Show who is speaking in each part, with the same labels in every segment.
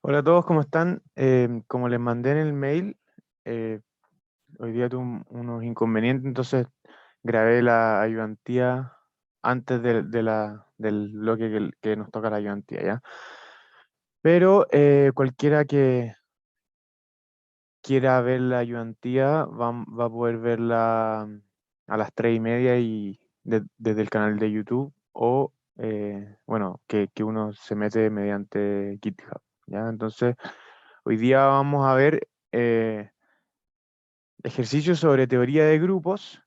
Speaker 1: Hola a todos, ¿cómo están? Como les mandé en el mail, eh, hoy día tuve unos inconvenientes, entonces grabé la ayudantía antes del bloque que nos toca la ayudantía, ¿ya? Pero cualquiera que quiera ver la ayudantía va a poder verla a las 3:30 y desde el canal de YouTube o, bueno, que uno se mete mediante GitHub, ¿ya? Entonces, hoy día vamos a ver ejercicios sobre teoría de grupos,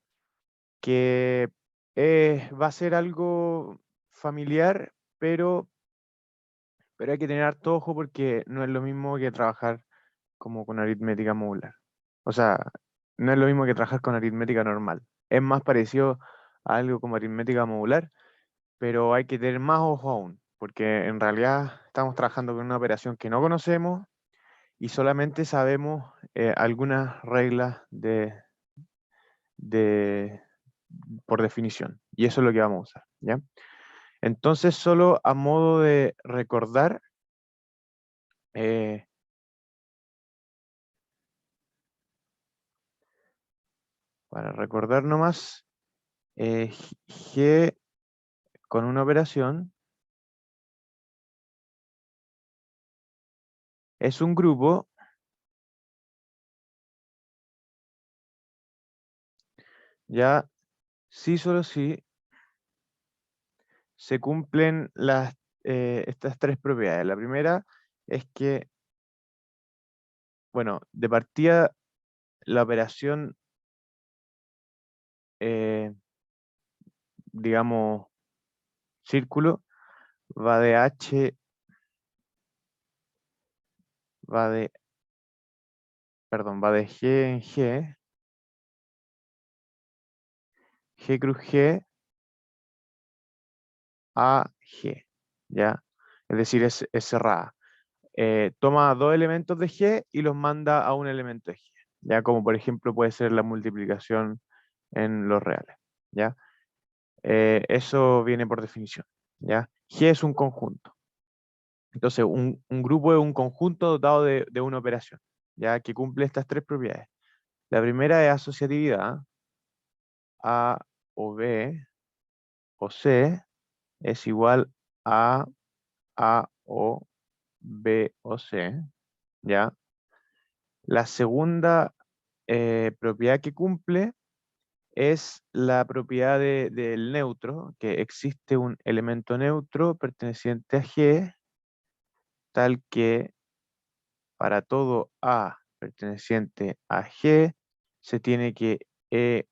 Speaker 1: que va a ser algo familiar, pero hay que tener harto ojo porque no es lo mismo que trabajar como con aritmética modular. O sea, no es lo mismo que trabajar con aritmética normal. Es más parecido a algo como aritmética modular, pero hay que tener más ojo aún, porque en realidad estamos trabajando con una operación que no conocemos y solamente sabemos algunas reglas de, por definición. Y eso es lo que vamos a usar, ¿ya? Entonces, solo a modo de recordar, eh, para recordar nomás, G con una operación es un grupo, ya, sí, solo si se cumplen estas tres propiedades. La primera es que, bueno, de partida, la operación, eh, digamos, círculo, va de H, va de, perdón, va de G en G cruz G a G, ¿ya? Es decir, es cerrada. Toma dos elementos de G y los manda a un elemento de G, ¿ya? Como por ejemplo puede ser la multiplicación en los reales, ¿ya? Eso viene por definición, ¿ya? G es un conjunto. Entonces, un grupo es un conjunto dotado de una operación, ¿ya? Que cumple estas tres propiedades. La primera es asociatividad. A o B o C es igual A o B o C, ¿ya? La segunda propiedad que cumple es la propiedad del neutro, que existe un elemento neutro perteneciente a G, tal que para todo A perteneciente a G se tiene que E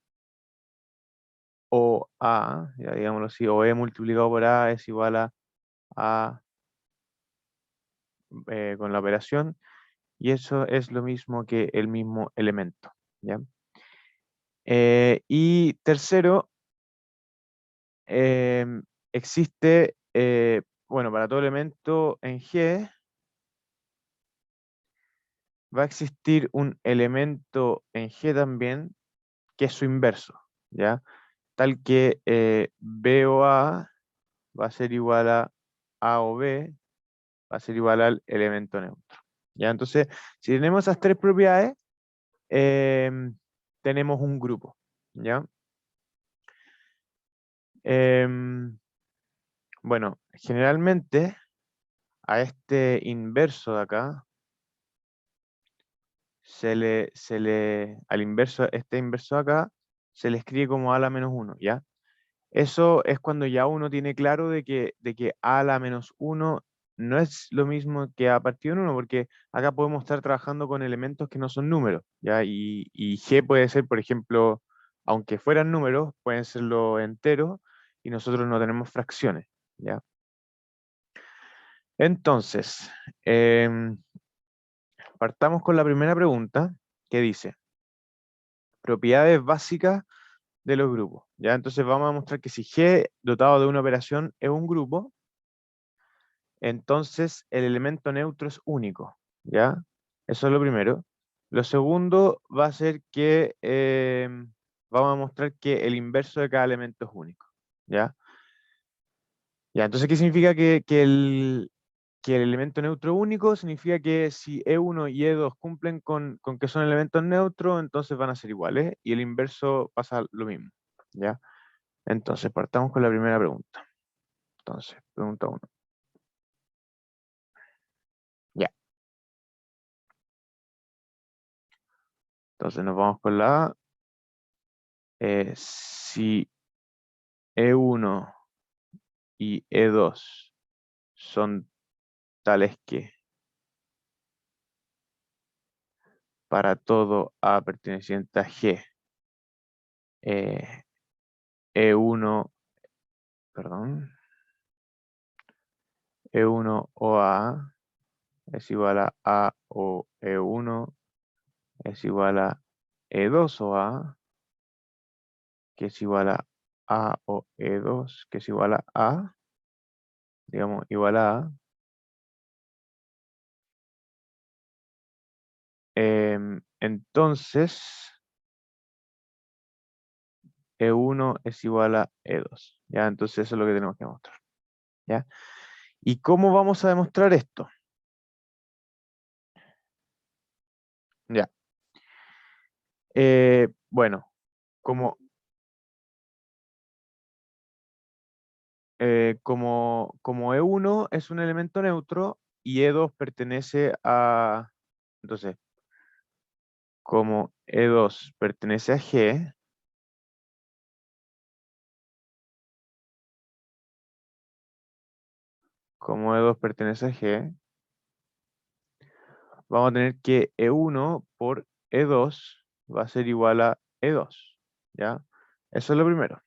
Speaker 1: o A, ya digámoslo así, o E multiplicado por A es igual a con la operación, y eso es lo mismo que el mismo elemento, ¿ya? Y tercero, existe, bueno, para todo elemento en G va a existir un elemento en G también que es su inverso, ¿ya? Tal que B o A va a ser igual A o B, va a ser igual al elemento neutro, ¿ya? Entonces, si tenemos esas tres propiedades, tenemos un grupo, ¿ya? Em, bueno, generalmente a este inverso de acá, al inverso, este inverso de acá, se le escribe como a la menos uno, ¿ya? Eso es cuando ya uno tiene claro de que a la menos uno no es lo mismo que a partido de uno, porque acá podemos estar trabajando con elementos que no son números, ¿ya? Y G puede ser, por ejemplo, aunque fueran números, pueden serlo enteros, y nosotros no tenemos fracciones, ¿ya? Entonces, partamos con la primera pregunta que dice, propiedades básicas de los grupos, ¿ya? Entonces vamos a mostrar que si G dotado de una operación es un grupo, entonces el elemento neutro es único, ¿ya? Eso es lo primero. Lo segundo va a ser que vamos a mostrar que el inverso de cada elemento es único, ¿ya? Ya, entonces, ¿qué significa que el elemento neutro único significa que si E1 y E2 cumplen con que son elementos neutros, entonces van a ser iguales, y el inverso pasa lo mismo, ¿ya? Entonces, partamos con la primera pregunta. Entonces, pregunta 1. Ya. Entonces nos vamos con la A. Si E1 y E2 son tales que para todo A perteneciente a G, E1, perdón, E1 o A es igual a o E1 es igual a E2 o A, que es igual a o E2, que es igual a, digamos, igual a. Entonces, E1 es igual a E2. ¿Ya? Entonces eso es lo que tenemos que demostrar. ¿Ya? ¿Y cómo vamos a demostrar esto? Ya. Bueno, como, como E1 es un elemento neutro y E2 pertenece a... Entonces, como E2 pertenece a G, como E2 pertenece a G, vamos a tener que E1 por E2 va a ser igual a E2. ¿Ya? Eso es lo primero.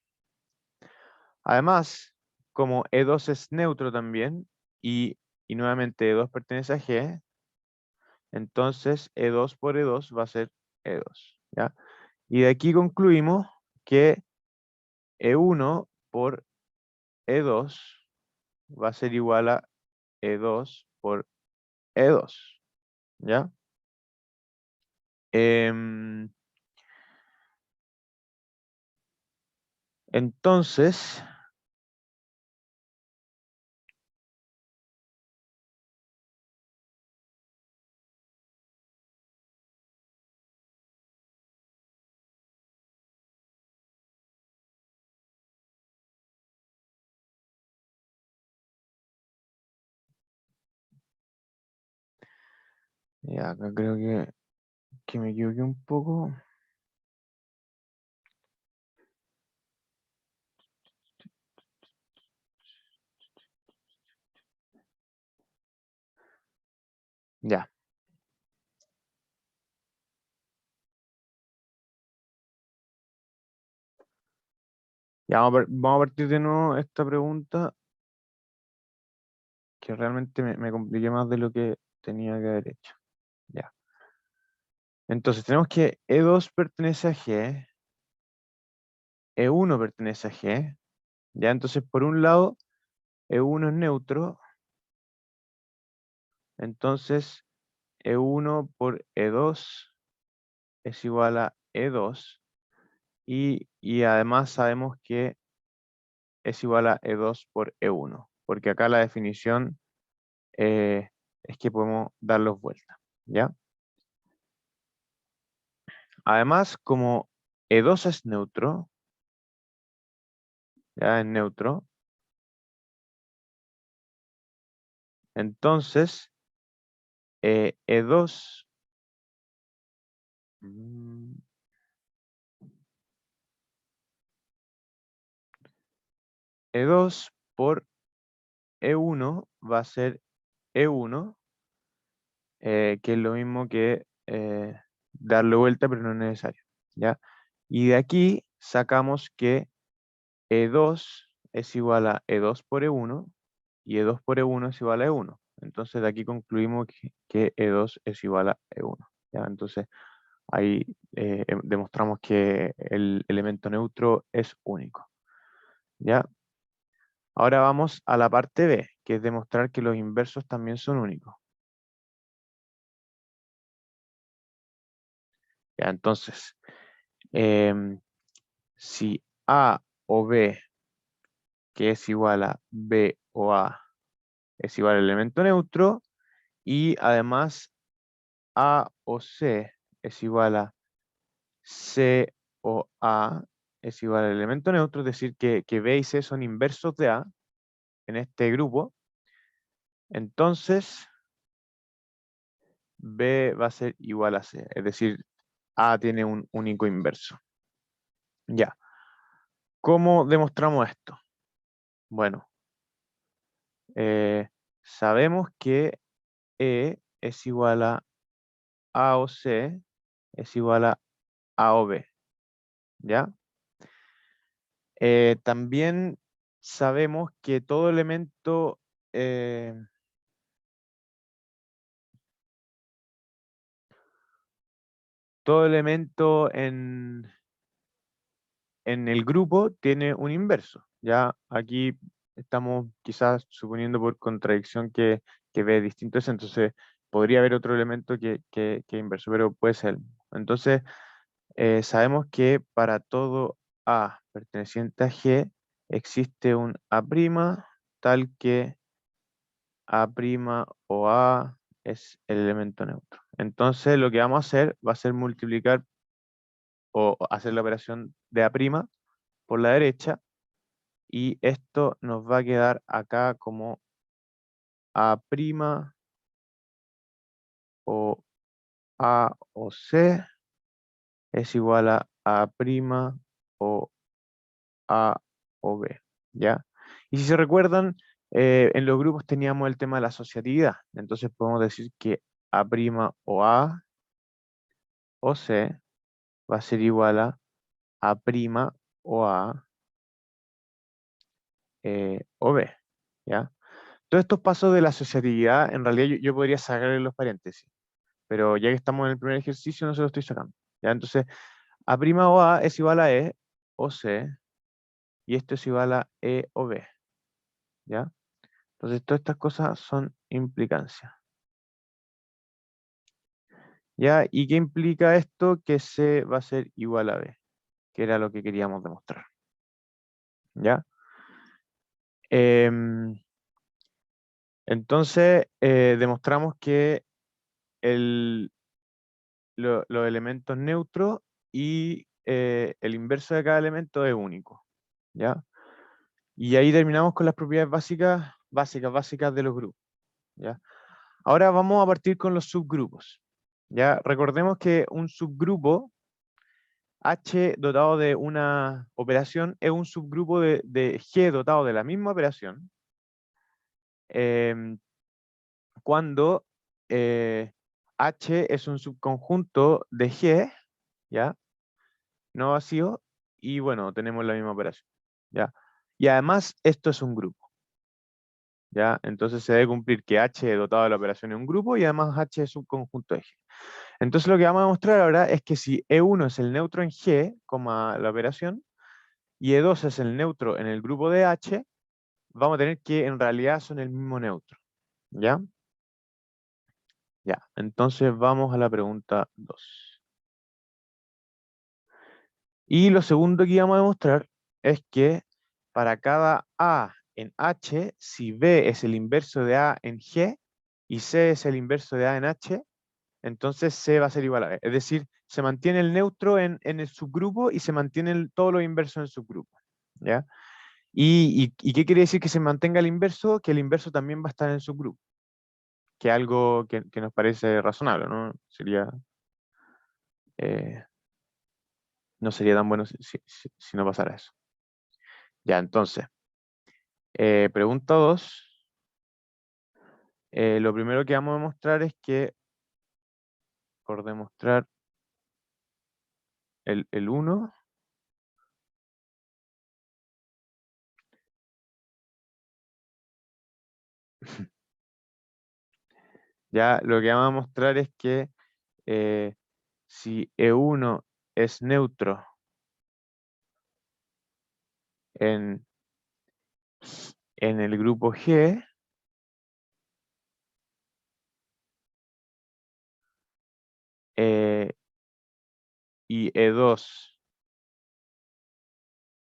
Speaker 1: Además, como E2 es neutro también y nuevamente E2 pertenece a G, entonces E2 por E2 va a ser E2. ¿Ya? Y de aquí concluimos que E1 por E2 va a ser igual a E2 por E2. ¿Ya? Em, entonces, ya acá creo que me equivoqué un poco. Ya, ya vamos a partir de nuevo esta pregunta que realmente me compliqué más de lo que tenía que haber hecho. Ya. Entonces tenemos que E2 pertenece a G, E1 pertenece a G. Ya, entonces por un lado E1 es neutro, entonces E1 por E2 es igual a E2 y además sabemos que es igual a E2 por E1, porque acá la definición es que podemos darlos vueltas, ¿ya? Además, como E2 es neutro, ya es neutro, entonces E2, mm, E2 por E1 va a ser E1, que es lo mismo que darle vuelta, pero no es necesario, ¿ya? Y de aquí sacamos que E2 es igual a E2 por E1 y E2 por E1 es igual a E1. Entonces de aquí concluimos que E2 es igual a E1, ¿ya? Entonces ahí demostramos que el elemento neutro es único, ¿ya? Ahora vamos a la parte B, que es demostrar que los inversos también son únicos. ¿Ya? Entonces, em, si A o B, que es igual a B o A, es igual al elemento neutro, y además A o C es igual a C o A es igual al elemento neutro, es decir, que B y C son inversos de A en este grupo, entonces B va a ser igual a C, es decir, A tiene un único inverso. Ya, ¿cómo demostramos esto? Bueno, sabemos que E es igual a o C es igual a o B, ¿ya? También sabemos que eh, todo elemento en el grupo tiene un inverso. Ya aquí estamos quizás suponiendo por contradicción que B es distinto a ese, entonces podría haber otro elemento que inverso, pero puede ser. Entonces, sabemos que para todo A perteneciente a G existe un A' tal que A' o A es el elemento neutro. Entonces lo que vamos a hacer va a ser multiplicar o hacer la operación de A' por la derecha y esto nos va a quedar acá como A' o A o C es igual a A' o A o B, ¿ya? Y si se recuerdan, en los grupos teníamos el tema de la asociatividad, entonces podemos decir que A' o A o C va a ser igual a A' o A o B, ¿ya? Todos estos pasos de la asociatividad, en realidad yo podría sacarle los paréntesis, pero ya que estamos en el primer ejercicio no se lo estoy sacando, ¿ya? Entonces, A' o A es igual a E o C, y esto es igual a E o B, ¿ya? Entonces, todas estas cosas son implicancias. ¿Ya? ¿Y qué implica esto? Que C va a ser igual a B, que era lo que queríamos demostrar. ¿Ya? Em, entonces, demostramos que los elementos neutros y el inverso de cada elemento es único. ¿Ya? Y ahí terminamos con las propiedades básicas de los grupos. ¿Ya? Ahora vamos a partir con los subgrupos. ¿Ya? Recordemos que un subgrupo H dotado de una operación es un subgrupo de G dotado de la misma operación em, cuando H es un subconjunto de G, ¿ya? No vacío, y bueno, tenemos la misma operación, ¿ya? Y además esto es un grupo, ¿ya? Entonces se debe cumplir que H dotado de la operación es un grupo y además H es un conjunto de G. Entonces lo que vamos a demostrar ahora es que si E1 es el neutro en G, la operación, y E2 es el neutro en el grupo de H, vamos a tener que en realidad son el mismo neutro. ¿Ya? Ya. Entonces vamos a la pregunta 2. Y lo segundo que vamos a demostrar es que para cada A en H, si B es el inverso de A en G y C es el inverso de A en H, entonces C va a ser igual a B. Es decir, se mantiene el neutro en el subgrupo y se mantienen todos los inversos en el subgrupo. ¿Ya? ¿Y qué quiere decir que se mantenga el inverso? Que el inverso también va a estar en el subgrupo, que es algo que nos parece razonable, ¿no? Eh, no sería tan bueno si no pasara eso. Ya, entonces, pregunta 2. Lo primero que vamos a demostrar es que, por demostrar el 1, ya lo que vamos a mostrar es que si E1 es neutro en, en el grupo G, y E2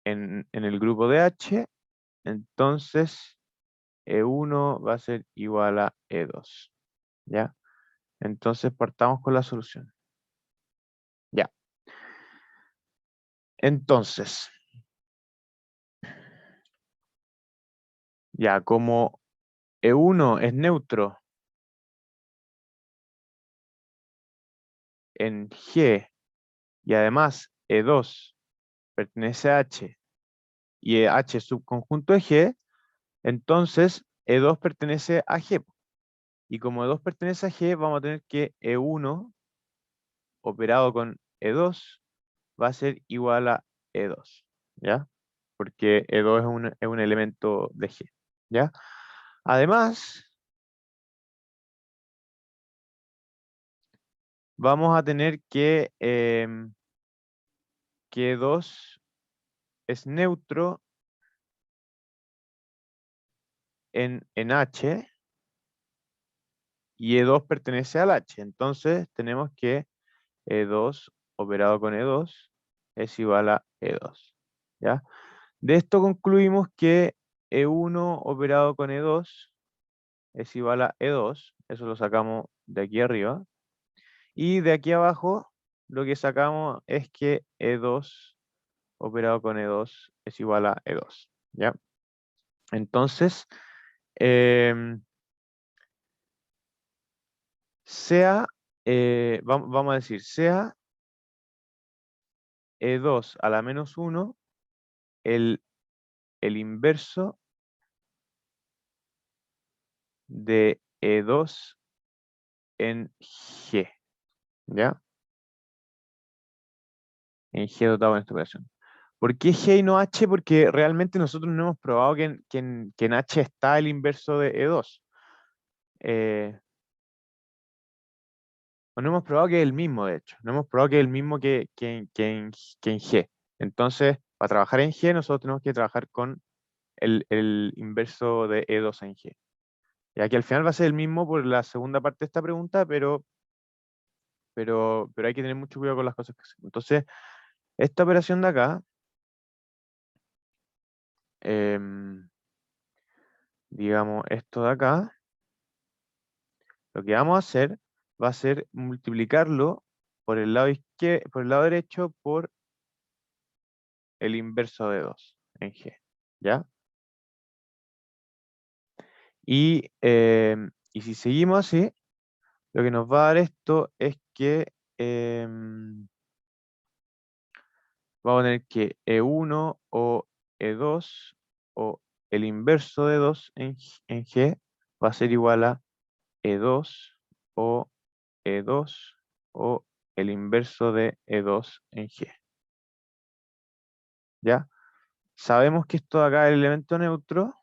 Speaker 1: en el grupo de H, entonces E1 va a ser igual a E2. ¿Ya? Entonces partamos con la solución. Ya. Entonces, ya como E1 es neutro en G y además E2 pertenece a H y H es subconjunto de G, entonces E2 pertenece a G. Y como E2 pertenece a G, vamos a tener que E1 operado con E2 va a ser igual a E2, ¿ya? Porque E2 es un elemento de G, ¿ya? Además, vamos a tener que E2 es neutro en H y E2 pertenece al H. Entonces tenemos que E2 operado con E2 es igual a E2, ¿ya? De esto concluimos que E1 operado con E2 es igual a E2, eso lo sacamos de aquí arriba, y de aquí abajo lo que sacamos es que E2 operado con E2 es igual a E2, ¿ya? Entonces, em, sea, vamos a decir, sea E2 a la menos 1 el, el inverso de E2 en G, ¿ya? En G dotado en esta operación. ¿Por qué G y no H? Porque realmente nosotros no hemos probado que en H está el inverso de E2. O no hemos probado que es el mismo, de hecho. No hemos probado que es el mismo que en G. Entonces, para trabajar en G, nosotros tenemos que trabajar con el inverso de E2 en G. Ya que al final va a ser el mismo por la segunda parte de esta pregunta, pero hay que tener mucho cuidado con las cosas que hacemos. Entonces, esta operación de acá, em, digamos, esto de acá, lo que vamos a hacer va a ser multiplicarlo por el lado por el lado derecho por el inverso de 2 en G, ¿ya? Y si seguimos así, lo que nos va a dar esto es que vamos a tener que E1 o E2 o el inverso de 2 en G va a ser igual a E2 o E2 o el inverso de E2 en G. ¿Ya? Sabemos que esto de acá es el elemento neutro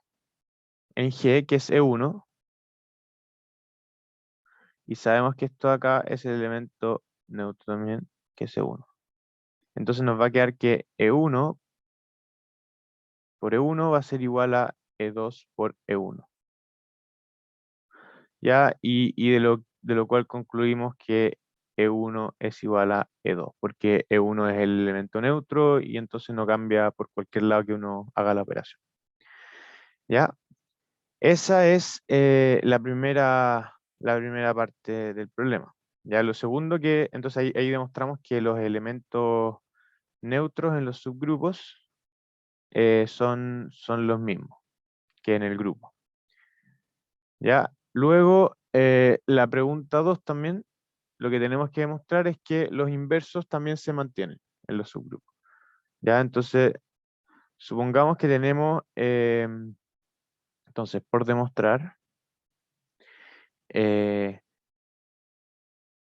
Speaker 1: en G, que es E1, y sabemos que esto de acá es el elemento neutro también, que es E1. Entonces nos va a quedar que E1 por E1 va a ser igual a E2 por E1. ¿Ya? Y de lo cual concluimos que E1 es igual a E2, porque E1 es el elemento neutro y entonces no cambia por cualquier lado que uno haga la operación. ¿Ya? Esa es la primera parte del problema. Ya lo segundo entonces ahí demostramos que los elementos neutros en los subgrupos son los mismos que en el grupo. ¿Ya? Luego, la pregunta 2 también, lo que tenemos que demostrar es que los inversos también se mantienen en los subgrupos. ¿Ya? Entonces, supongamos que tenemos, entonces, por demostrar, eh,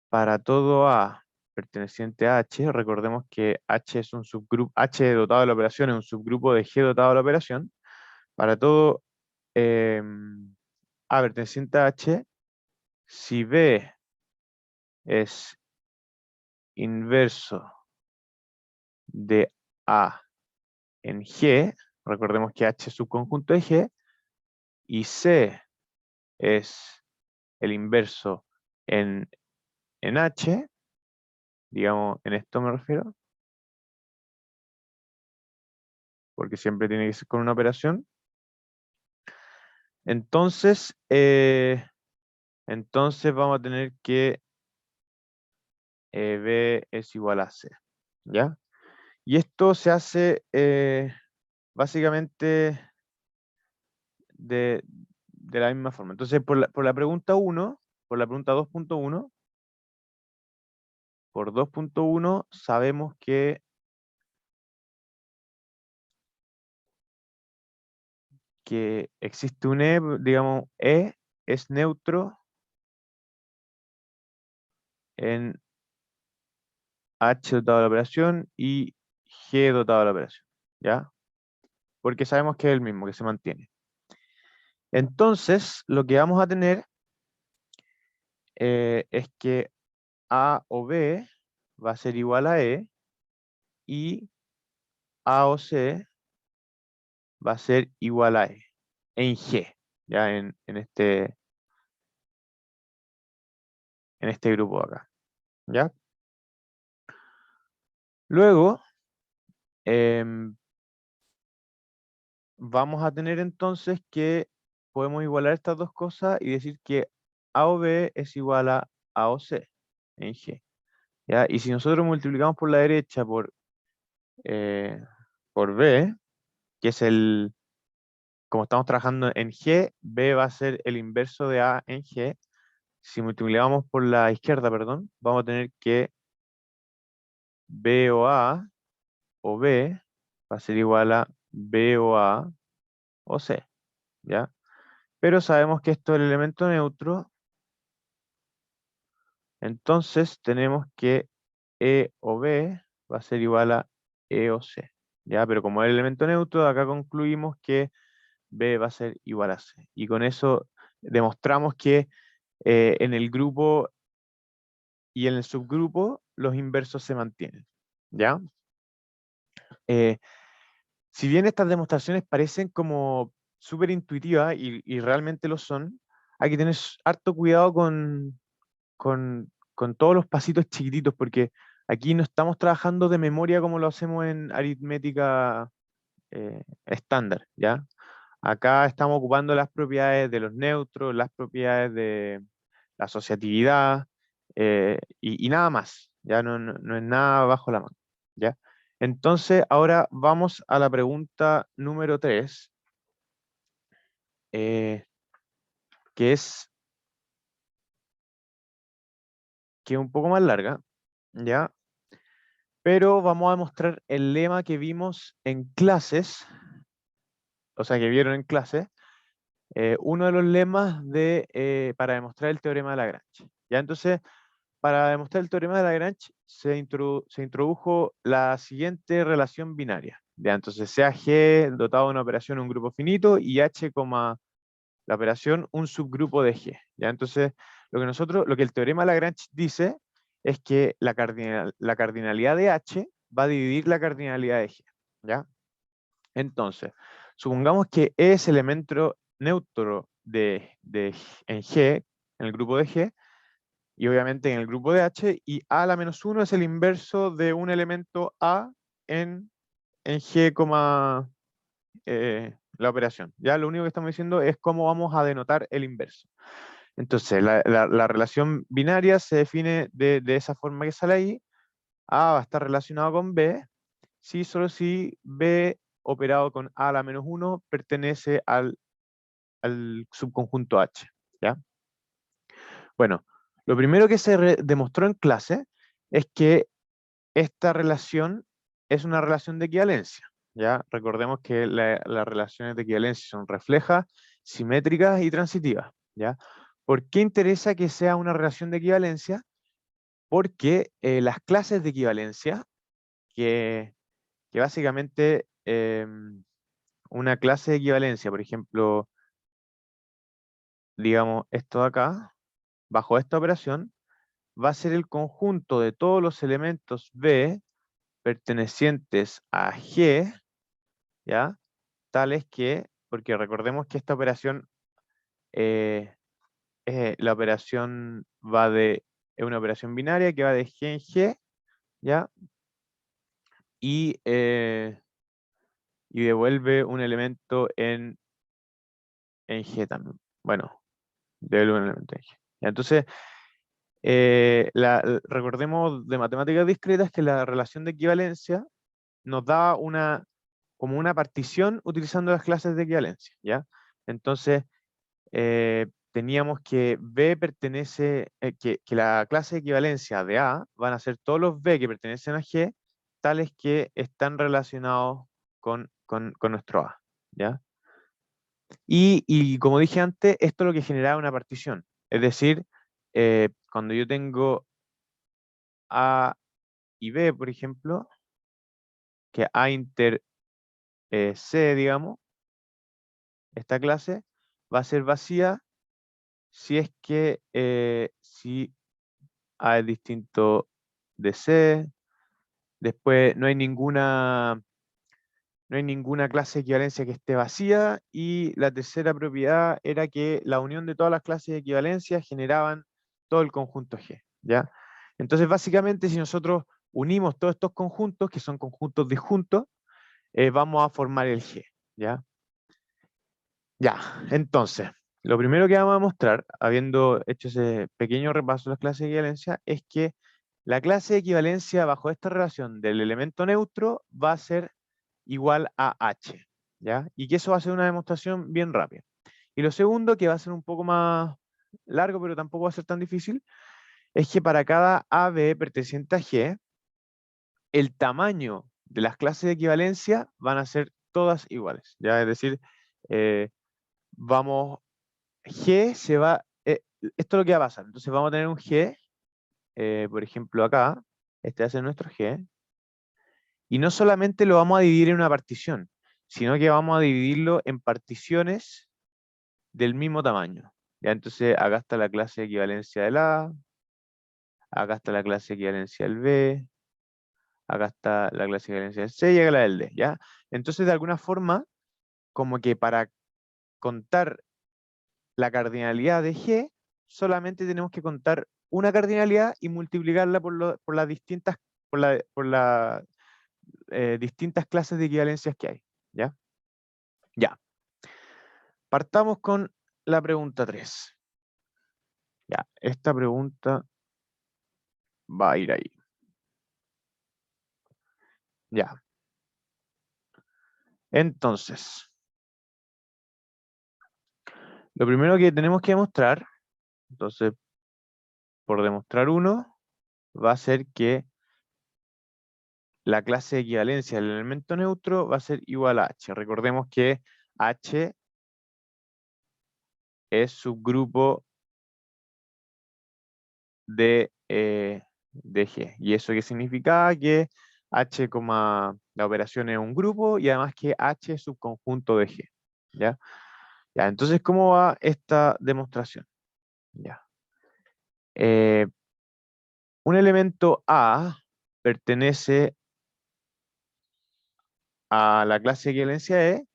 Speaker 1: para todo A perteneciente a H, recordemos que H es un subgrupo, H dotado de la operación es un subgrupo de G dotado de la operación. Para todo A perteneciente a H, si B es inverso de A en G, recordemos que H es subconjunto de G, y C es el inverso en H, digamos, en esto me refiero, porque siempre tiene que ser con una operación. Entonces, entonces vamos a tener que B es igual a C, ¿ya? Y esto se hace básicamente de la misma forma. Entonces, por la pregunta 1, por la pregunta 2.1, por 2.1 sabemos que existe un E, digamos, E es neutro en H dotado a la operación y G dotado a la operación, ¿ya? Porque sabemos que es el mismo, que se mantiene. Entonces, lo que vamos a tener es que A o B va a ser igual a E y A o C va a ser igual a E en G, ya en este grupo de acá, ¿ya? Luego, em, vamos a tener entonces que podemos igualar estas dos cosas y decir que A o B es igual a A o C en G, ¿ya? Y si nosotros multiplicamos por la derecha eh, por B, que es como estamos trabajando en G, B va a ser el inverso de A en G. Si multiplicamos por la izquierda, perdón, vamos a tener que B o A o B va a ser igual a B o A o C, ¿ya? Pero sabemos que esto es el elemento neutro, entonces tenemos que E o B va a ser igual a E o C, ¿ya? Pero como es el elemento neutro, acá concluimos que B va a ser igual a C. Y con eso demostramos que en el grupo y en el subgrupo los inversos se mantienen, ¿ya? Eh, si bien estas demostraciones parecen como súper intuitivas y realmente lo son, hay que tener harto cuidado con todos los pasitos chiquititos, porque aquí no estamos trabajando de memoria como lo hacemos en aritmética estándar, ¿ya? Acá estamos ocupando las propiedades de los neutros, las propiedades de la asociatividad y nada más, ya no es nada bajo la mano, ¿ya? Entonces, ahora vamos a la pregunta número 3, que es, que es un poco más larga, ¿ya? Pero vamos a demostrar el lema que vimos en clases, o sea, que vieron en clase, uno de los lemas para demostrar el teorema de Lagrange. ¿Ya? Entonces, para demostrar el teorema de Lagrange se introdujo la siguiente relación binaria. ¿Ya? Entonces, sea G dotado de una operación un grupo finito y H, la operación un subgrupo de G. ¿Ya? Entonces, lo que el teorema de Lagrange dice es que la cardinalidad de H va a dividir la cardinalidad de G. ¿Ya? Entonces, supongamos que E es elemento neutro en G, en el grupo de G, y obviamente en el grupo de H, y A a la menos 1 es el inverso de un elemento A en G, la operación. Ya lo único que estamos diciendo es cómo vamos a denotar el inverso. Entonces, la relación binaria se define de esa forma que sale ahí. A va a estar relacionado con B, si solo si B operado con A a la menos 1 pertenece al subconjunto H. ¿Ya? Bueno, lo primero que se demostró en clase es que esta relación es una relación de equivalencia. ¿Ya? Recordemos que las relaciones de equivalencia son reflejas, simétricas y transitivas. ¿Ya? ¿Por qué interesa que sea una relación de equivalencia? Porque las clases de equivalencia, que básicamente una clase de equivalencia, por ejemplo, digamos esto de acá, bajo esta operación, va a ser el conjunto de todos los elementos B pertenecientes a G, ¿ya? Tales que, porque recordemos que esta operación, eh, la operación es una operación binaria que va de G en G, ¿ya? Y, y devuelve un elemento en G también. Bueno, debe haber un elemento en G. Ya, entonces, recordemos de matemáticas discretas que la relación de equivalencia nos da como una partición utilizando las clases de equivalencia, ¿ya? Entonces, teníamos que B pertenece, que la clase de equivalencia de A van a ser todos los B que pertenecen a G, tales que están relacionados con nuestro A, ¿ya? Y como dije antes, esto es lo que generaba una partición. Es decir, cuando yo tengo A y B, por ejemplo, que A inter C, digamos, esta clase va a ser vacía si es que si A es distinto de C, después no hay ninguna clase de equivalencia que esté vacía, y la tercera propiedad era que la unión de todas las clases de equivalencia generaban todo el conjunto G, ¿ya? Entonces, básicamente, si nosotros unimos todos estos conjuntos, que son conjuntos disjuntos, vamos a formar el G, ¿ya? Ya, entonces, lo primero que vamos a mostrar, habiendo hecho ese pequeño repaso de las clases de equivalencia, es que la clase de equivalencia bajo esta relación del elemento neutro va a ser igual a H, ¿ya? Y que eso va a ser una demostración bien rápida. Y lo segundo, que va a ser un poco más largo, pero tampoco va a ser tan difícil, es que para cada AB perteneciente a G, el tamaño de las clases de equivalencia van a ser todas iguales, ¿ya? Es decir, eh, vamos, G se va, esto es lo que va a pasar. Entonces vamos a tener un G, por ejemplo acá, este va a ser nuestro G, y no solamente lo vamos a dividir en una partición, sino que vamos a dividirlo en particiones del mismo tamaño. Ya, entonces acá está la clase de equivalencia del A, acá está la clase de equivalencia del B, acá está la clase de equivalencia del C y acá la del D, ¿ya? Entonces, de alguna forma, como que para contar la cardinalidad de G, solamente tenemos que contar una cardinalidad y multiplicarla por las distintas, por las distintas clases de equivalencias que hay, ¿ya? Ya. Partamos con la pregunta 3. Ya, esta pregunta va a ir ahí. Ya. Entonces, lo primero que tenemos que demostrar, entonces, por demostrar uno, va a ser que la clase de equivalencia del elemento neutro va a ser igual a H. Recordemos que H es subgrupo de G. ¿Y eso qué significa? Que H, la operación es un grupo, y además que H es subconjunto de G. ¿Ya? Ya, entonces, ¿cómo va esta demostración? Ya. Un elemento A pertenece a la clase de equivalencia E,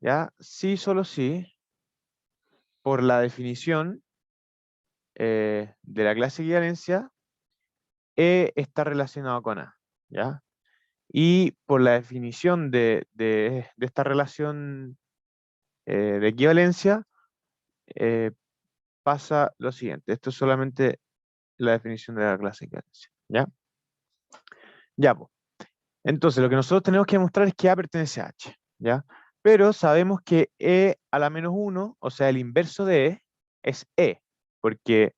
Speaker 1: ¿ya? Sí, solo sí, por la definición de la clase de equivalencia, E está relacionado con A, ¿ya? Y por la definición de esta relación de equivalencia, pasa lo siguiente. Esto es solamente la definición de la clase de equivalencia, ¿ya? Ya, pues. Entonces, lo que nosotros tenemos que demostrar es que A pertenece a H, ¿ya? Pero sabemos que E a la menos 1, o sea, el inverso de E, es E, porque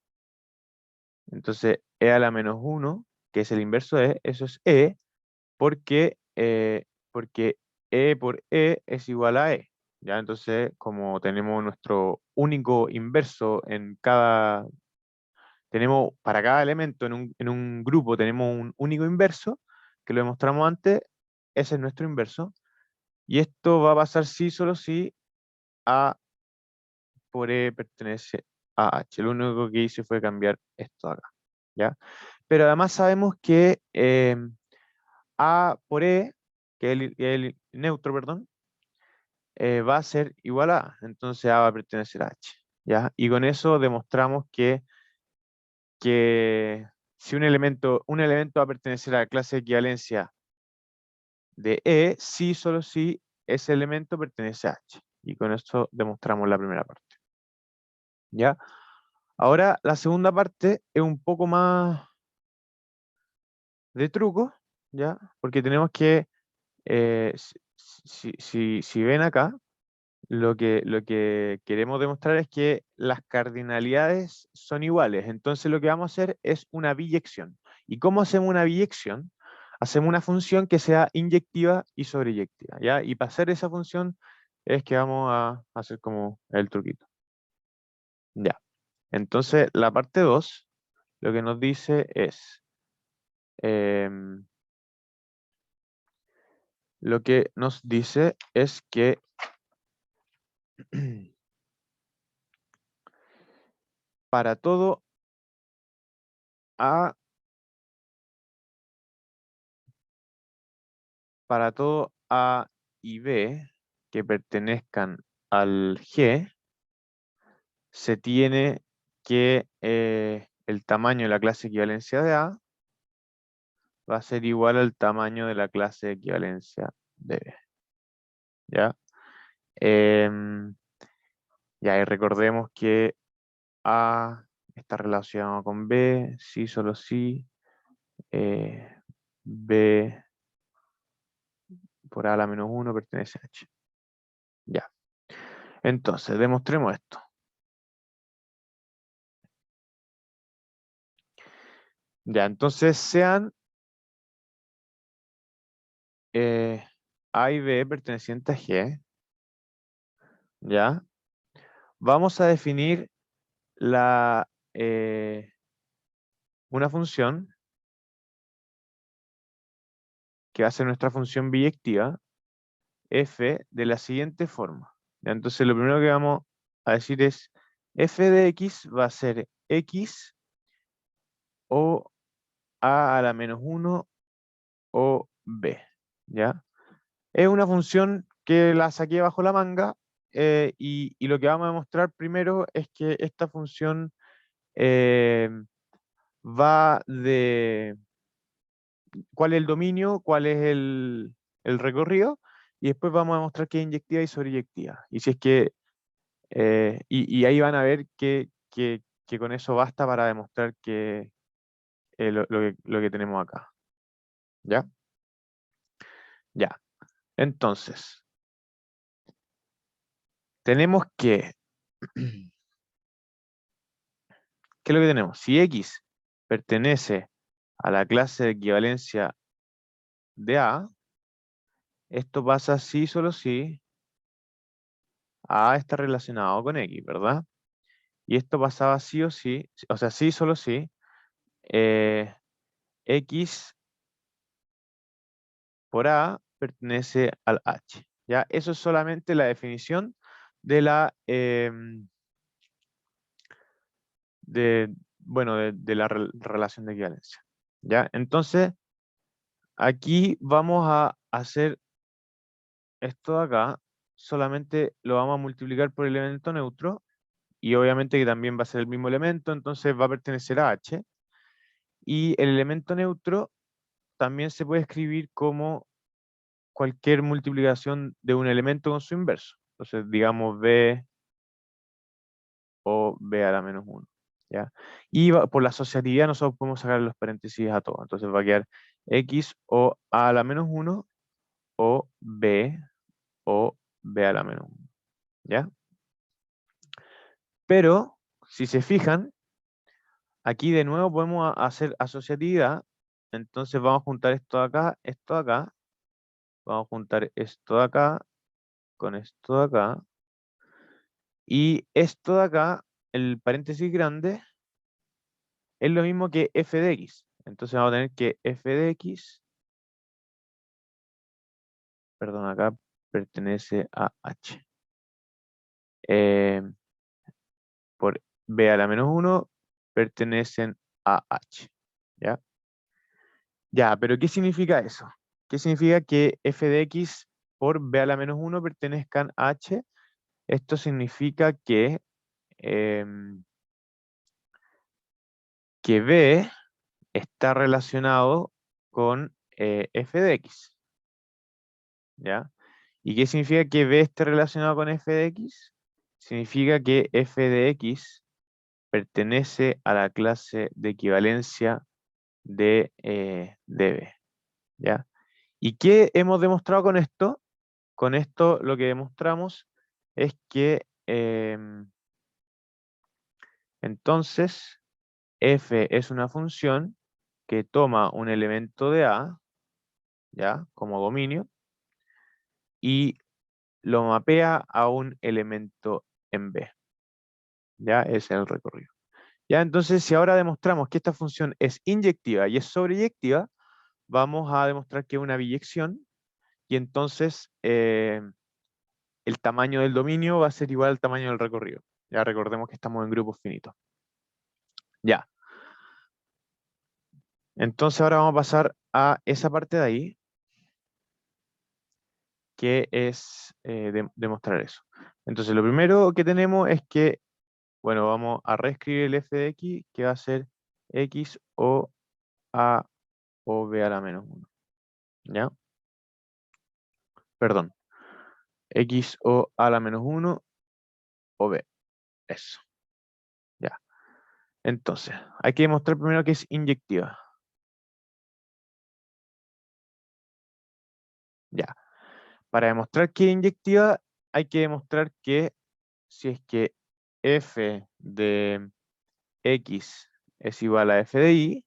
Speaker 1: entonces E a la menos 1, que es el inverso de E, eso es E, porque E por E es igual a E, ¿ya? Entonces, como tenemos nuestro único inverso para cada elemento en un grupo tenemos un único inverso, que lo demostramos antes, ese es nuestro inverso, y esto va a pasar sí, solo si A por E pertenece a H. Lo único que hice fue cambiar esto acá, ¿ya? Pero además sabemos que A por E, que es el neutro, perdón, va a ser igual a A. Entonces A va a pertenecer a H, ¿ya? Y con eso demostramos que si un elemento va a pertenecer a la clase de equivalencia de E, sí, solo si ese elemento pertenece a H. Y con esto demostramos la primera parte. ¿Ya? Ahora la segunda parte es un poco más de truco, ¿ya? Porque tenemos que, si ven acá, lo que queremos demostrar es que las cardinalidades son iguales. Entonces lo que vamos a hacer es una biyección. ¿Y cómo hacemos una biyección? Hacemos una función que sea inyectiva y sobreyectiva, ¿ya? Y para hacer esa función es que vamos a hacer como el truquito. Ya. Entonces la parte 2 lo que nos dice es... em, lo que nos dice es que para todo A, para todo A y B que pertenezcan al G, se tiene que el tamaño de la clase equivalencia de A va a ser igual al tamaño de la clase equivalencia de B. ¿Ya? Em, ya, y recordemos que A está relacionado con B, sí, solo sí. B por A a la menos 1 pertenece a H. Ya. Entonces, demostremos esto. Ya, entonces sean A y B pertenecientes a G. Ya. Vamos a definir la, una función que va a ser nuestra función biyectiva f de la siguiente forma. ¿Ya? Entonces lo primero que vamos a decir es f de x va a ser x o a la menos 1 o b. ¿Ya? Es una función que la saqué bajo la manga y lo que vamos a demostrar primero es que esta función eh, va de cuál es el dominio, cuál es el recorrido, y después vamos a mostrar que es inyectiva y sobreyectiva. Y si es que, y ahí van a ver que con eso basta para demostrar que, lo que tenemos acá. ¿Ya? Ya. Entonces, tenemos que, ¿qué es lo que tenemos? Si X pertenece a la clase de equivalencia de A, esto pasa sí, solo si A está relacionado con X, ¿verdad? Y esto pasaba sí o sí, o sea, sí, solo sí, eh, X por A pertenece al H. ¿Ya? Eso es solamente la definición de la, bueno, de la relación de equivalencia. ¿Ya? Entonces, aquí vamos a hacer esto de acá, solamente lo vamos a multiplicar por el elemento neutro, y obviamente que también va a ser el mismo elemento, entonces va a pertenecer a H. Y el elemento neutro también se puede escribir como cualquier multiplicación de un elemento con su inverso. Entonces, digamos B o B a la menos 1. ¿Ya? Y por la asociatividad nosotros podemos sacar los paréntesis a todo. Entonces va a quedar X o A a la menos 1 o B a la menos 1. ¿Ya? Pero, si se fijan, aquí de nuevo podemos hacer asociatividad. Entonces vamos a juntar esto de acá, esto de acá. Vamos a juntar esto de acá con esto de acá. Y esto de acá, el paréntesis grande, es lo mismo que f de x. Entonces vamos a tener que f de x, perdón, acá pertenece a h. Por b a la menos 1 pertenecen a h. ¿Ya? Ya, pero ¿qué significa eso? ¿Qué significa que f de x por b a la menos 1 pertenezcan a h? Esto significa em, que b está relacionado con f de x. ¿Ya? ¿Y qué significa que B esté relacionado con f de x? Significa que f de x pertenece a la clase de equivalencia de B, ¿ya? ¿Y qué hemos demostrado con esto? Con esto lo que demostramos es que entonces f es una función que toma un elemento de A, ¿ya? Como dominio, y lo mapea a un elemento en B, ¿ya? Ese es el recorrido. Ya, entonces, si ahora demostramos que esta función es inyectiva y es sobreyectiva, vamos a demostrar que es una biyección, y entonces el tamaño del dominio va a ser igual al tamaño del recorrido. Ya recordemos que estamos en grupos finitos. Ya. Entonces ahora vamos a pasar a esa parte de ahí, que es demostrar eso. Entonces lo primero que tenemos es que, bueno, vamos a reescribir el f de x, que va a ser x o a o b a la menos 1. ¿Ya? Perdón. X o a la menos 1 o b. Eso. Ya. Entonces, hay que demostrar primero que es inyectiva. Ya. Para demostrar que es inyectiva, hay que demostrar que si es que f de x es igual a f de y,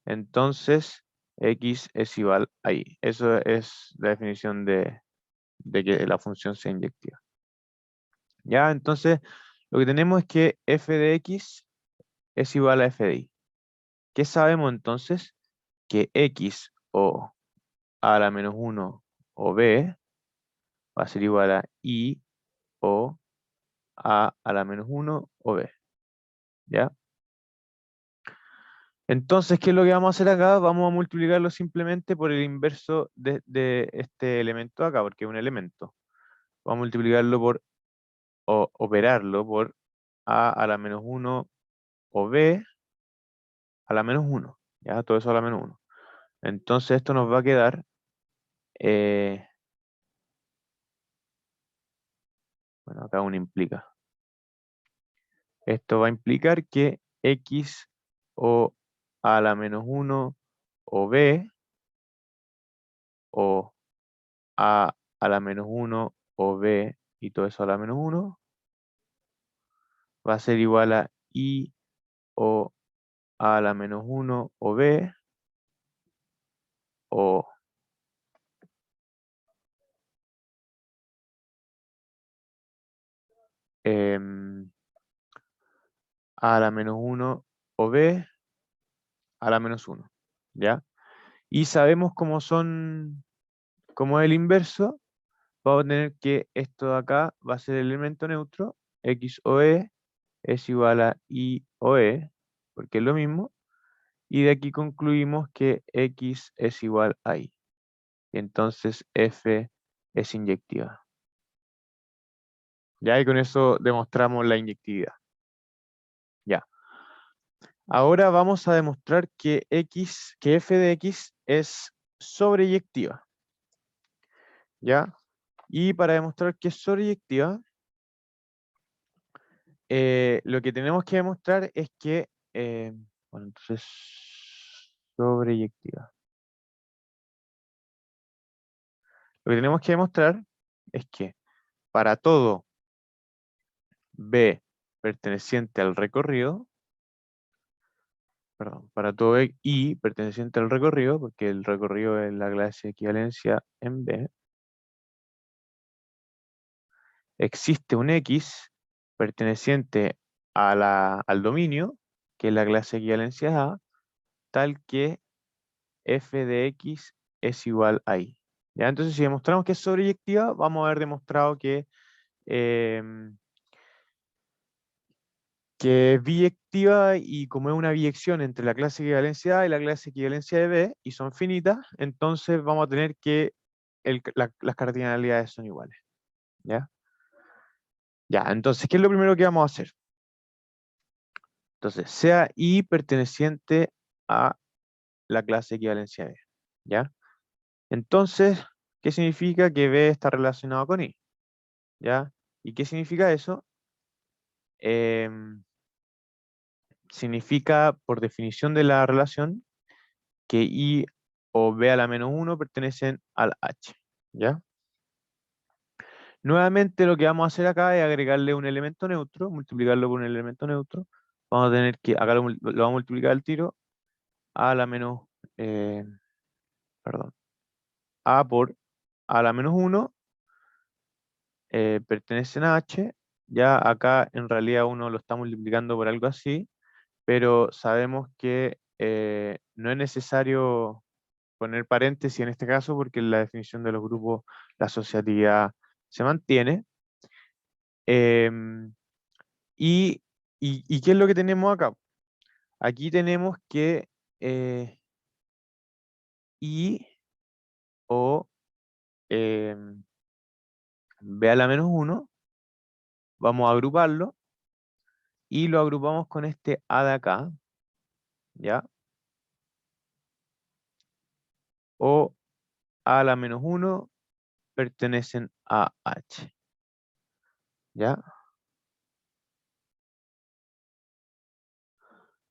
Speaker 1: entonces x es igual a y. Eso es la definición de que la función sea inyectiva. Ya, entonces lo que tenemos es que f de x es igual a f de y. ¿Qué sabemos entonces? Que x o a la menos 1 o b va a ser igual a y o a la menos 1 o b. ¿Ya? Entonces, ¿qué es lo que vamos a hacer acá? Vamos a multiplicarlo simplemente por el inverso de este elemento de acá, porque es un elemento. Vamos a multiplicarlo por, o operarlo por a la menos 1 o b a la menos 1. ¿Ya? Todo eso a la menos 1. Entonces esto nos va a quedar, eh, bueno, acá un implica. Esto va a implicar que x o a la menos 1 o b o a la menos 1 o b y todo eso a la menos 1 va a ser igual a i o a la menos 1 o b o em, a la menos 1 o b a la menos 1, ¿ya? Y sabemos cómo son, cómo es el inverso, vamos a tener que esto de acá va a ser el elemento neutro, x o e es igual a i o e, porque es lo mismo, y de aquí concluimos que x es igual a y. Entonces f es inyectiva. Ya, y con eso demostramos la inyectividad. Ya. Ahora vamos a demostrar que que f de x es sobreyectiva. ¿Ya? Y para demostrar que es sobreyectiva, lo que tenemos que demostrar es que, bueno, entonces, sobreyectiva. Lo que tenemos que demostrar es que para todo B perteneciente al recorrido, perdón, para todo I perteneciente al recorrido, porque el recorrido es la clase de equivalencia en B, existe un X perteneciente al dominio, que es la clase de equivalencia A, tal que f de x es igual a y. ¿Ya? Entonces, si demostramos que es sobreyectiva, vamos a haber demostrado em, que es biyectiva, y como es una biyección entre la clase de equivalencia A y la clase de equivalencia de B, y son finitas, entonces vamos a tener que las cardinalidades son iguales. ¿Ya? Ya, entonces, ¿qué es lo primero que vamos a hacer? Entonces, sea I perteneciente a la clase de equivalencia B. ¿Ya? Entonces, ¿Qué significa que B está relacionado con I? ¿Ya? ¿Y qué significa eso? Significa, por definición de la relación, que I o B a la menos 1 pertenecen al H. ¿Ya? Nuevamente lo que vamos a hacer acá es agregarle un elemento neutro, multiplicarlo por un elemento neutro. Vamos a tener que, acá lo vamos a multiplicar al tiro, a a la menos, eh, perdón, a por a la menos 1 pertenecen a H. Ya acá en realidad uno lo está multiplicando por algo así, pero sabemos que no es necesario poner paréntesis en este caso porque en la definición de los grupos la asociatividad se mantiene. Em, y qué es lo que tenemos acá? Aquí tenemos que I o B a la menos 1, vamos a agruparlo y lo agrupamos con este A de acá, ¿ya? O A a la menos 1 pertenecen a H, ¿ya?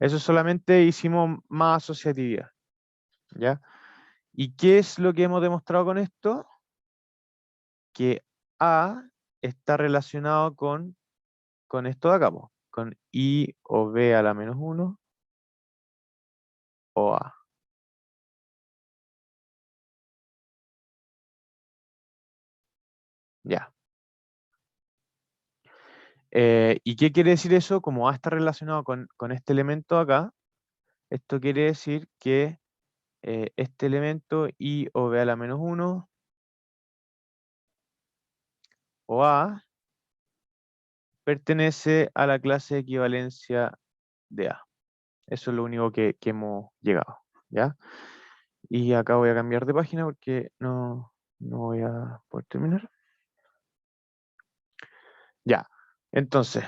Speaker 1: Eso solamente hicimos más asociatividad, ¿ya? ¿Y qué es lo que hemos demostrado con esto? Que A está relacionado con esto de acá, po, con I o B a la menos 1 o A. Ya. ¿Y qué quiere decir eso? Como A está relacionado con este elemento acá, esto quiere decir que este elemento I o B a la menos 1 o A pertenece a la clase de equivalencia de A. Eso es lo único que hemos llegado, ¿ya? Y acá voy a cambiar de página porque no voy a poder terminar. Ya, entonces,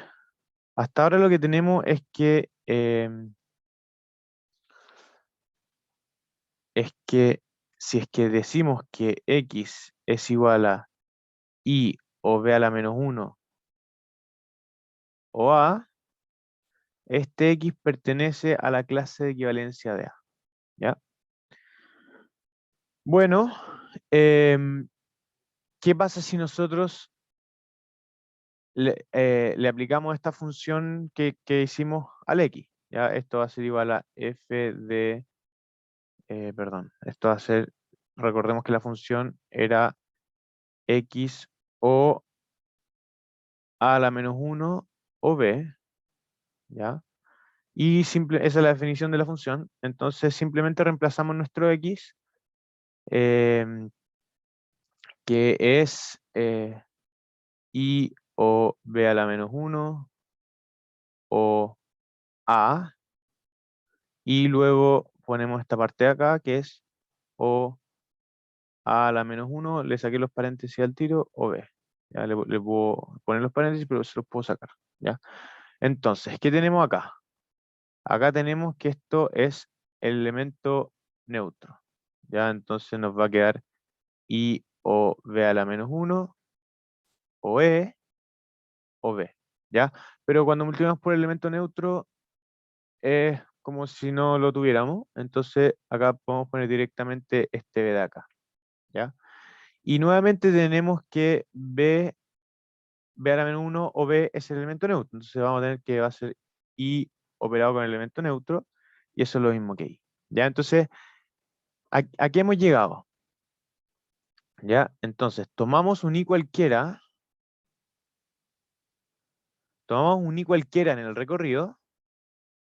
Speaker 1: hasta ahora lo que tenemos es que si es que decimos que X es igual a I o B a la menos 1 o A, este X pertenece a la clase de equivalencia de A, ¿ya? Bueno, em, ¿qué pasa si nosotros le aplicamos esta función que hicimos al X? ¿Ya? Esto va a ser igual a f de, perdón, esto va a ser, recordemos que la función era X o A a la menos 1 o B, ¿ya? Y esa es la definición de la función. Entonces simplemente reemplazamos nuestro X, em, que es I o B a la menos 1 o A, y luego ponemos esta parte de acá que es o A a la menos 1, le saqué los paréntesis al tiro, o B. Ya le puedo poner los paréntesis, pero se los puedo sacar. ¿Ya? Entonces, ¿qué tenemos acá? Acá tenemos que esto es el elemento neutro. ¿Ya? Entonces nos va a quedar I o B a la menos 1, o E, o B. ¿Ya? Pero cuando multiplicamos por el elemento neutro, es como si no lo tuviéramos. Entonces acá podemos poner directamente este B de acá. ¿Ya? Y nuevamente tenemos que B a la menos 1 o B es el elemento neutro. Entonces vamos a tener que va a ser I operado con el elemento neutro, y eso es lo mismo que I. ¿Ya? Entonces, ¿a qué hemos llegado? ¿Ya? Entonces, tomamos un I cualquiera en el recorrido,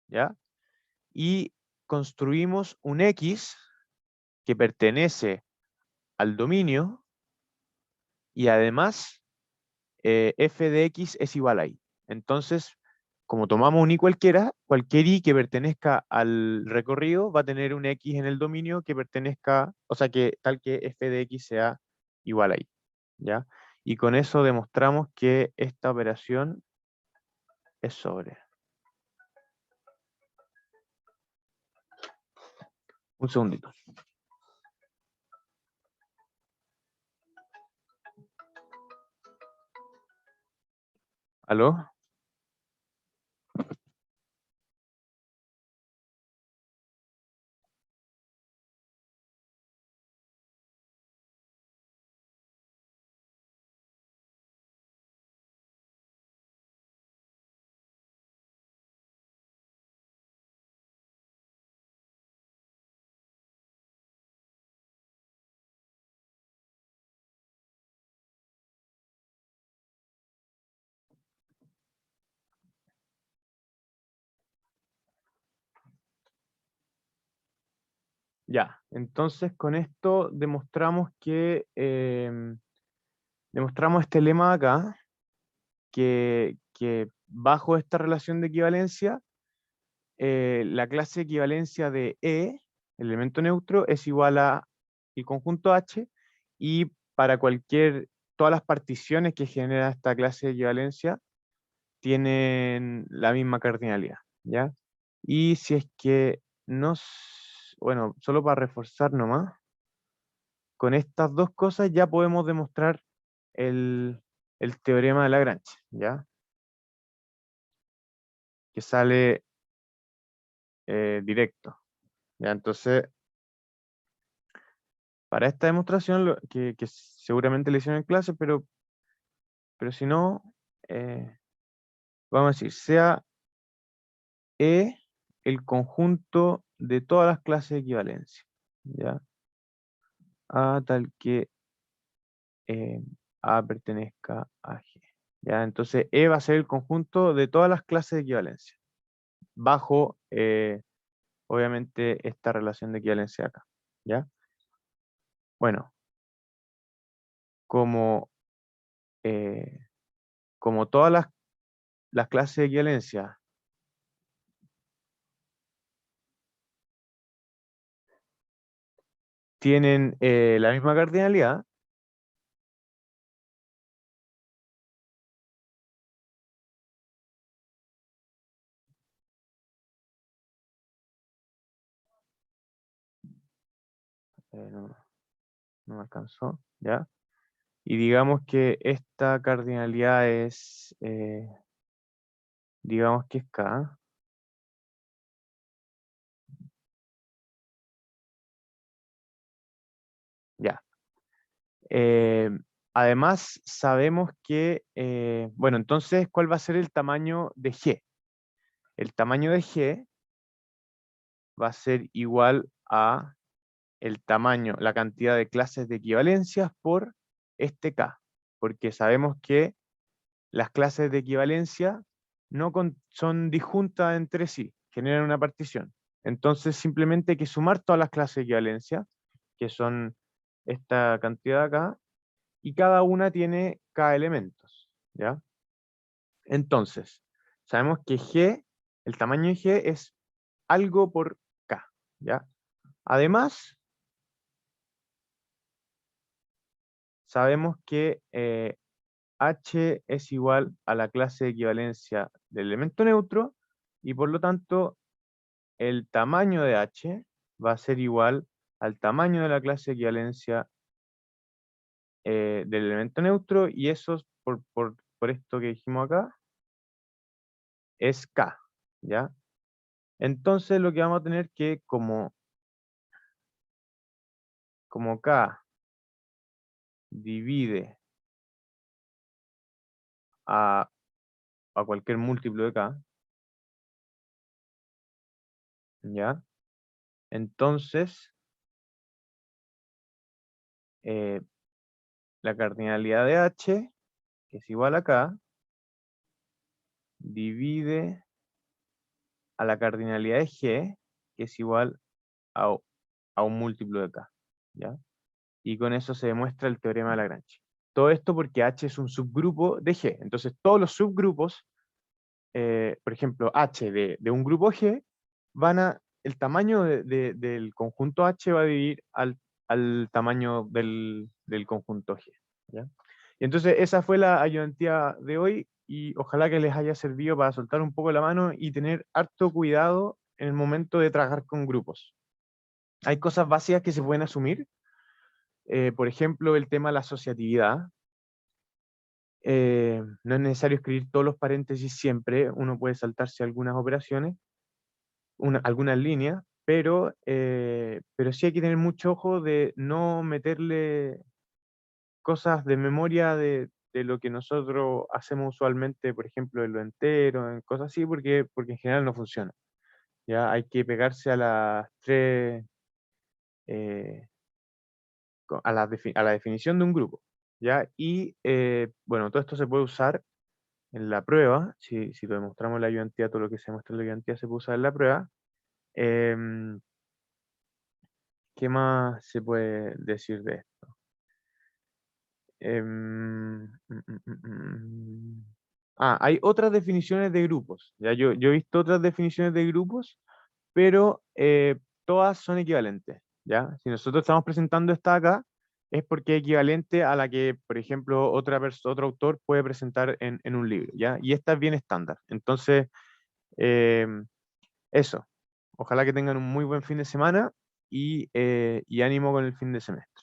Speaker 1: ¿ya? Y construimos un X que pertenece al dominio, y además f de x es igual a i. Entonces, como tomamos un i cualquiera, cualquier i que pertenezca al recorrido va a tener un x en el dominio que pertenezca, o sea, que tal que f de x sea igual a i, ¿ya? Y con eso demostramos que esta operación es sobre. Un segundito. ¿Aló? Ya, entonces con esto demostramos que demostramos este lema acá, que bajo esta relación de equivalencia, la clase de equivalencia de E, el elemento neutro, es igual a el conjunto H, y para todas las particiones que genera esta clase de equivalencia tienen la misma cardinalidad, ¿ya? Y si es que bueno, solo para reforzar nomás, con estas dos cosas ya podemos demostrar el, el teorema de Lagrange, ¿ya? Que sale directo, ¿ya? Entonces, para esta demostración, que seguramente le hicieron en clase, pero si no, vamos a decir, sea E el conjunto de todas las clases de equivalencia, ¿ya? A tal que eh, A pertenezca a G. ¿Ya? Entonces, E va a ser el conjunto de todas las clases de equivalencia, bajo, obviamente, esta relación de equivalencia acá. ¿Ya? Bueno, como, eh, como todas las clases de equivalencia tienen la misma cardinalidad, no, no me alcanzó, ¿ya? Y digamos que esta cardinalidad es, digamos que es K, ya. Eh, Además, sabemos que, bueno, entonces, ¿cuál va a ser el tamaño de G? El tamaño de G va a ser igual a el tamaño, la cantidad de clases de equivalencias por este K, porque sabemos que las clases de equivalencia son disjuntas entre sí, generan una partición. Entonces, simplemente hay que sumar todas las clases de equivalencia, que son esta cantidad acá, y cada una tiene K elementos, ¿ya? Entonces, sabemos que G, el tamaño de G es algo por K, ¿ya? Además, sabemos que H es igual a la clase de equivalencia del elemento neutro, y por lo tanto, el tamaño de H va a ser igual al tamaño de la clase de equivalencia del elemento neutro, y eso, por esto que dijimos acá, es K, ¿ya? Entonces lo que vamos a tener que, como K divide a, a cualquier múltiplo de K, ¿ya? Entonces, eh, la cardinalidad de H, que es igual a K, divide a la cardinalidad de G, que es igual a, a un múltiplo de K, ¿ya? Y con eso se demuestra el teorema de Lagrange. Todo esto porque H es un subgrupo de G. Entonces, todos los subgrupos, por ejemplo, H de un grupo G, el tamaño del conjunto H va a dividir al tamaño del conjunto G, ¿ya? Y entonces, esa fue la ayudantía de hoy, y ojalá que les haya servido para soltar un poco la mano y tener harto cuidado en el momento de trabajar con grupos. Hay cosas básicas que se pueden asumir, por ejemplo, el tema de la asociatividad, No es necesario escribir todos los paréntesis siempre, uno puede saltarse algunas operaciones, algunas líneas, pero sí hay que tener mucho ojo de no meterle cosas de memoria de lo que nosotros hacemos usualmente, por ejemplo, en lo entero, en cosas así, porque en general no funciona. Ya hay que pegarse a las tres, eh, a la definición de un grupo. ¿Ya? Y bueno, todo esto se puede usar en la prueba. Si lo demostramos en la ayudantía, todo lo que se muestra en la ayudantía se puede usar en la prueba. Em, ¿Qué más se puede decir de esto? Hay otras definiciones de grupos. ¿Ya? Yo he visto otras definiciones de grupos, pero todas son equivalentes. ¿Ya? Si nosotros estamos presentando esta acá, es porque es equivalente a la que, por ejemplo, otro autor puede presentar en un libro. ¿Ya? Y esta es bien estándar. Entonces, eso. Ojalá que tengan un muy buen fin de semana y ánimo con el fin de semestre.